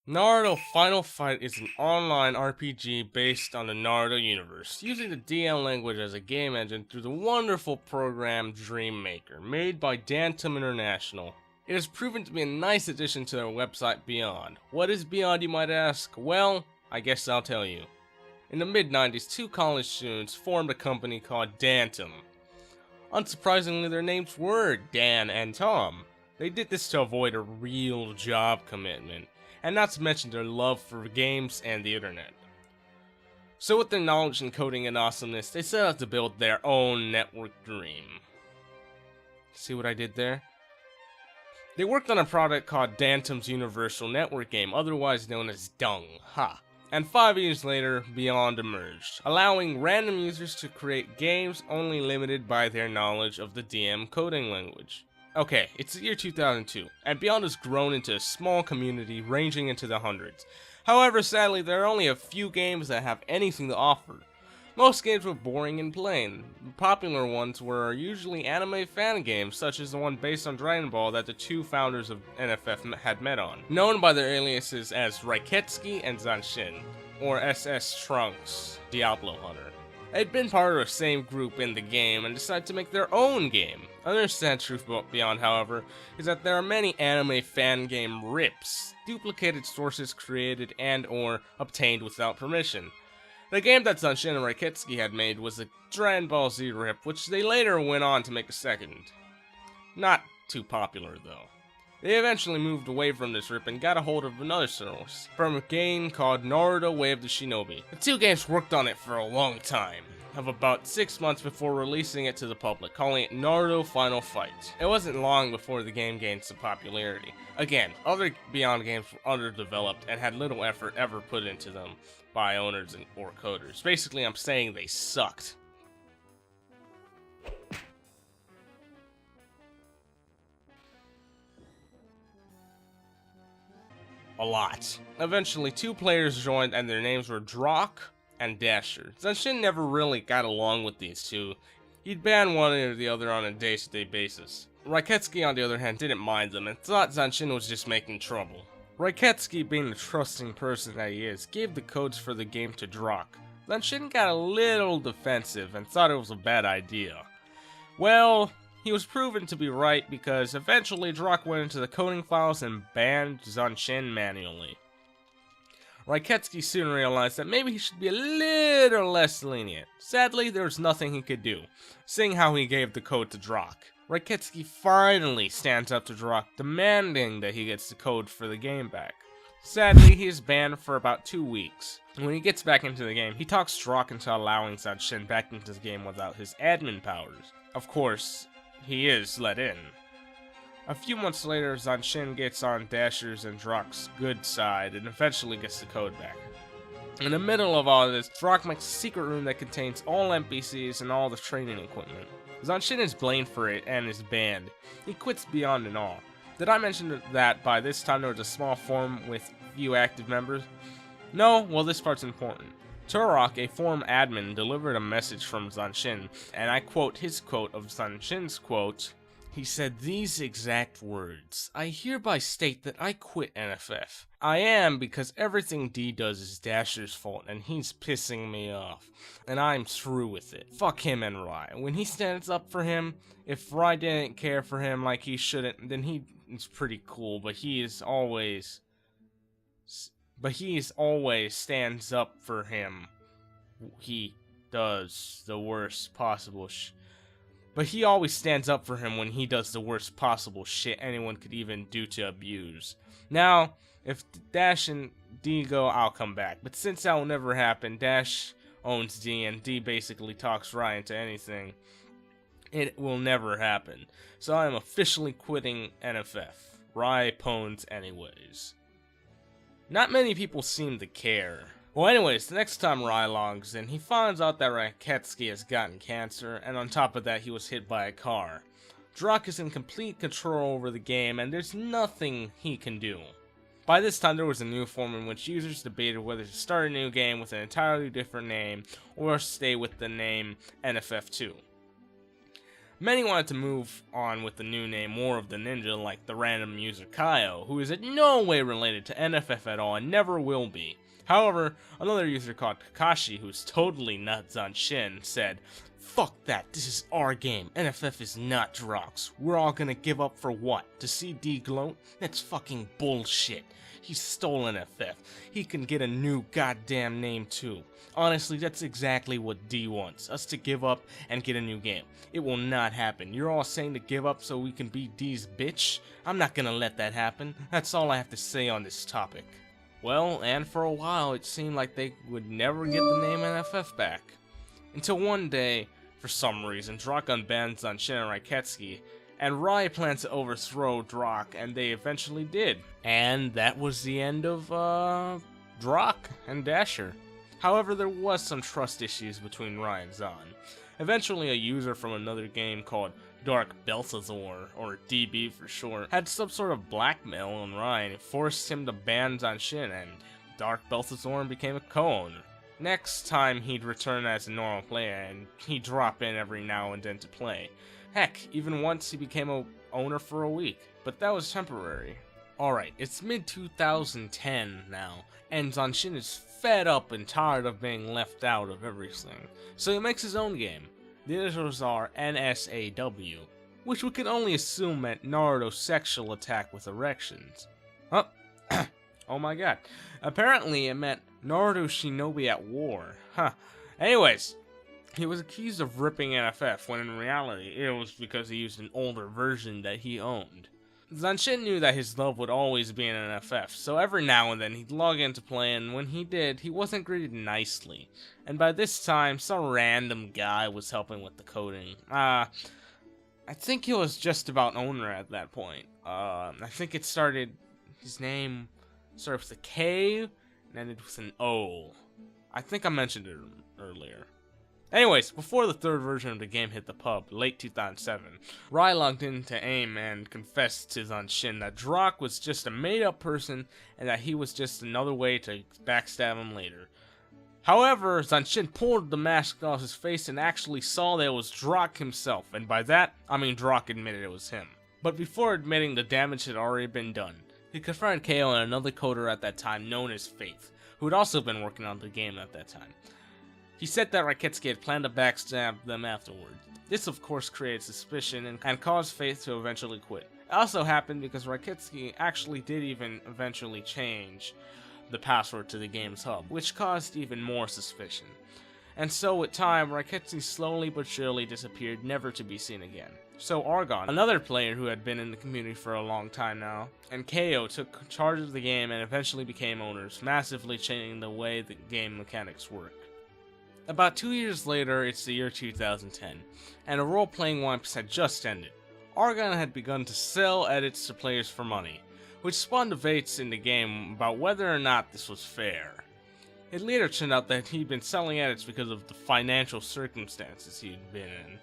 Naruto Final Fight is an online RPG based on the Naruto universe, using the DM language as a game engine through the wonderful program Dreammaker, made by Dantom International. It has proven to be a nice addition to their website Beyond. What is Beyond, you might ask? Well, I guess I'll tell you. In the mid-90s, two college students formed a company called Dantom. Unsurprisingly, their names were Dan and Tom. They did this to avoid a real job commitment, and not to mention their love for games and the internet. So with their knowledge in coding and awesomeness, they set out to build their own network dream. See what I did there? They worked on a product called Dantom's Universal Network Game, otherwise known as Dung. Ha! And 5 years later, Beyond emerged, allowing random users to create games only limited by their knowledge of the DM coding language. Okay, it's the year 2002, and Beyond has grown into a small community ranging into the hundreds. However, sadly, there are only a few games that have anything to offer. Most games were boring and plain. The popular ones were usually anime fan games, such as the one based on Dragon Ball that the two founders of NFF had met on, known by their aliases as Raiketsuki and Zanshin, or SS Trunks, Diablo Hunter. They'd been part of the same group in the game and decided to make their own game. Another sad truth about Beyond, however, is that there are many anime fan game rips, duplicated sources created and or obtained without permission. The game that Zanshin and Raiketsuki had made was a Dragon Ball Z rip, which they later went on to make a second. Not too popular, though. They eventually moved away from this rip and got a hold of another source, from a game called Naruto Way of the Shinobi. The two games worked on it for a long time, of about 6 months before releasing it to the public, calling it Naruto Final Fight. It wasn't long before the game gained some popularity. Again, other Beyond games were underdeveloped and had little effort ever put into them by owners or coders. Basically, I'm saying they sucked. A lot. Eventually, two players joined and their names were D-roc and Dasher. Zanshin never really got along with these two. He'd ban one or the other on a day-to-day basis. Raiketsuki, on the other hand, didn't mind them and thought Zanshin was just making trouble. Raiketsuki, being the trusting person that he is, gave the codes for the game to D-roc. Zanshin got a little defensive and thought it was a bad idea. Well, he was proven to be right because eventually D-roc went into the coding files and banned Zanshin manually. Raiketsuki soon realized that maybe he should be a little less lenient. Sadly, there was nothing he could do, seeing how he gave the code to D-roc. Raiketsuki finally stands up to D-roc, demanding that he gets the code for the game back. Sadly, he is banned for about 2 weeks. When he gets back into the game, he talks D-roc into allowing Zanshin back into the game without his admin powers. Of course, he is let in. A few months later, Zanshin gets on Dasher's and D-roc's good side and eventually gets the code back. In the middle of all this, D-roc makes a secret room that contains all NPCs and all the training equipment. Zanshin is blamed for it and is banned. He quits Beyond and all. Did I mention that by this time there was a small forum with few active members? No? Well, this part's important. D-roc, a forum admin, delivered a message from Zanshin, and I quote his quote of Zanshin's quote. He said these exact words: "I hereby state that I quit NFF. I am because everything D does is Dasher's fault and he's pissing me off. And I'm through with it. Fuck him and Rai. When he stands up for him, if Rai didn't care for him like he shouldn't, then he is pretty cool, but he always stands up for him. He does the worst possible But he always stands up for him when he does the worst possible shit anyone could even do to abuse. Now, if Dash and D go, I'll come back. But since that will never happen, Dash owns D and D basically talks Rai into anything. It will never happen. So I am officially quitting NFF. Rai pwns anyways." Not many people seem to care. Well, anyways, the next time Rai logs in, he finds out that Raiketsuki has gotten cancer, and on top of that, he was hit by a car. D-roc is in complete control over the game, and there's nothing he can do. By this time, there was a new forum in which users debated whether to start a new game with an entirely different name, or stay with the name NFF2. Many wanted to move on with the new name War of the Ninja, like the random user Kaio, who is in no way related to NFF at all and never will be. However, another user called Takashi, who's totally not Zanshin, said, "Fuck that, this is our game. NFF is not D-roc's. We're all gonna give up for what? To see D gloat? That's fucking bullshit. He stole NFF. He can get a new goddamn name too. Honestly, that's exactly what D wants, us to give up and get a new game. It will not happen. You're all saying to give up so we can be D's bitch? I'm not gonna let that happen. That's all I have to say on this topic." Well, and for a while it seemed like they would never get the name NFF back. Until one day, for some reason, D-roc unbanned Zanshin and Raiketsuki, and Rai planned to overthrow D-roc, and they eventually did. And that was the end of, D-roc and Dasher. However, there was some trust issues between Rai and Zan. Eventually, a user from another game called Dark Belthazor, or DB for short, had some sort of blackmail on Rai and forced him to ban Zanshin, and Dark Belthazor became a co-owner. Next time, he'd return as a normal player, and he'd drop in every now and then to play. Heck, even once he became a owner for a week, but that was temporary. Alright, it's mid-2010 now, and Zanshin is fed up and tired of being left out of everything, so he makes his own game. The initials are NSAW, which we can only assume meant Naruto Sexual Attack with Erections. Huh? Oh my god. Apparently it meant Naruto Shinobi at War. Huh. Anyways, he was accused of ripping NFF, when in reality it was because he used an older version that he owned. Zanshin knew that his love would always be in NFF, so every now and then he'd log in to play, and when he did, he wasn't greeted nicely. And by this time, some random guy was helping with the coding. I think he was just about owner at that point. I think it started, his name started with a K, and ended with an O. I think I mentioned it earlier. Anyways, before the third version of the game hit the pub, late 2007, Rai logged into AIM and confessed to Zanshin that D-roc was just a made-up person and that he was just another way to backstab him later. However, Zanshin pulled the mask off his face and actually saw that it was D-roc himself, and by that, I mean D-roc admitted it was him. But before admitting the damage had already been done, he confronted Kaio and another coder at that time known as Faith, who had also been working on the game at that time. He said that Raiketsuki had planned to backstab them afterward. This of course created suspicion and caused Faith to eventually quit. It also happened because Raiketsuki actually did even eventually change the password to the game's hub, which caused even more suspicion. And so with time, Raiketsuki slowly but surely disappeared, never to be seen again. So Argon, another player who had been in the community for a long time now, and Kaio took charge of the game and eventually became owners, massively changing the way the game mechanics work. About 2 years later, it's the year 2010, and a role-playing Wimps had just ended. Argon had begun to sell edits to players for money, which spawned debates in the game about whether or not this was fair. It later turned out that he'd been selling edits because of the financial circumstances he'd been in,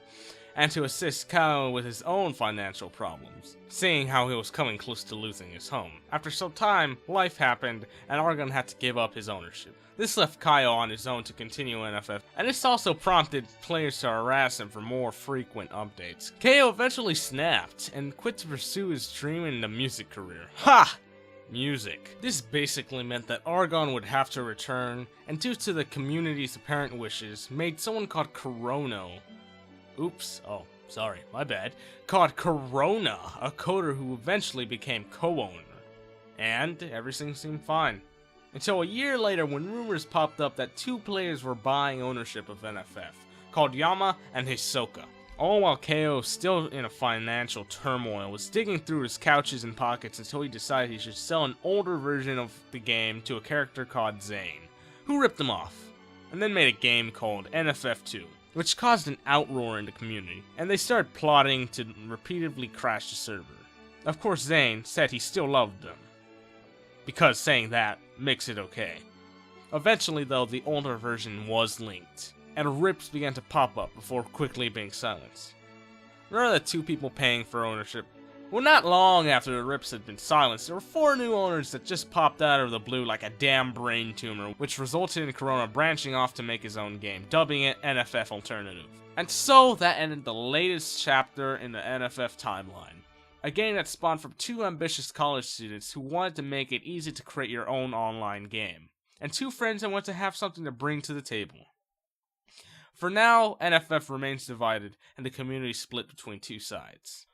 and to assist Kaio with his own financial problems, seeing how he was coming close to losing his home. After some time, life happened, and Argon had to give up his ownership. This left Kaio on his own to continue NFF, and this also prompted players to harass him for more frequent updates. Kaio eventually snapped, and quit to pursue his dream in the music career. Ha! Music. This basically meant that Argon would have to return, and due to the community's apparent wishes, made someone called Corono. Oops, oh, sorry, my bad. Called Corona, a coder who eventually became co-owner. And everything seemed fine. Until a year later when rumors popped up that two players were buying ownership of NFF, called Yama and Hisoka. All while Kaio, still in a financial turmoil, was digging through his couches and pockets until he decided he should sell an older version of the game to a character called Zane, who ripped him off, and then made a game called NFF2, which caused an outroar in the community, and they started plotting to repeatedly crash the server. Of course, Zane said he still loved them, because saying that makes it okay. Eventually though, the older version was linked, and rips began to pop up before quickly being silenced. Remember the two people paying for ownership? Well, not long after the rips had been silenced, there were 4 new owners that just popped out of the blue like a damn brain tumor, which resulted in Corona branching off to make his own game, dubbing it NFF Alternative. And so that ended the latest chapter in the NFF timeline. A game that spawned from 2 ambitious college students who wanted to make it easy to create your own online game, and 2 friends that want to have something to bring to the table. For now, NFF remains divided, and the community split between 2 sides.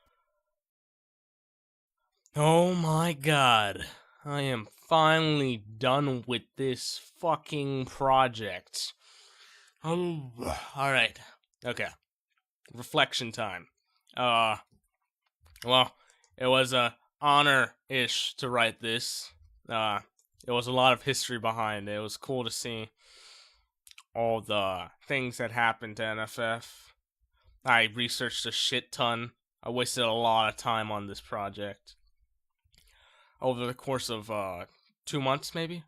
Oh my god, I am finally done with this fucking project. Oh, alright, okay. Reflection time. Well, it was a honor-ish to write this. There was a lot of history behind it. It was cool to see all the things that happened to NFF. I researched a shit ton. I wasted a lot of time on this project. Over the course of 2 months, maybe?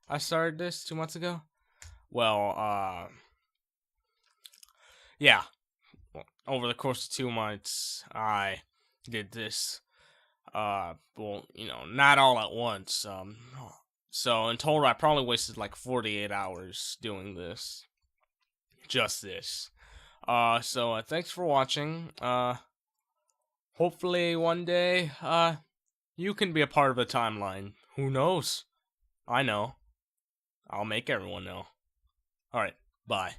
I started this 2 months ago? Well, yeah. Well, over the course of 2 months, I did this. Well, you know, not all at once. So in total, I probably wasted like 48 hours doing this. Just this. So thanks for watching. Hopefully one day, you can be a part of the timeline. Who knows? I know. I'll make everyone know. Alright, bye.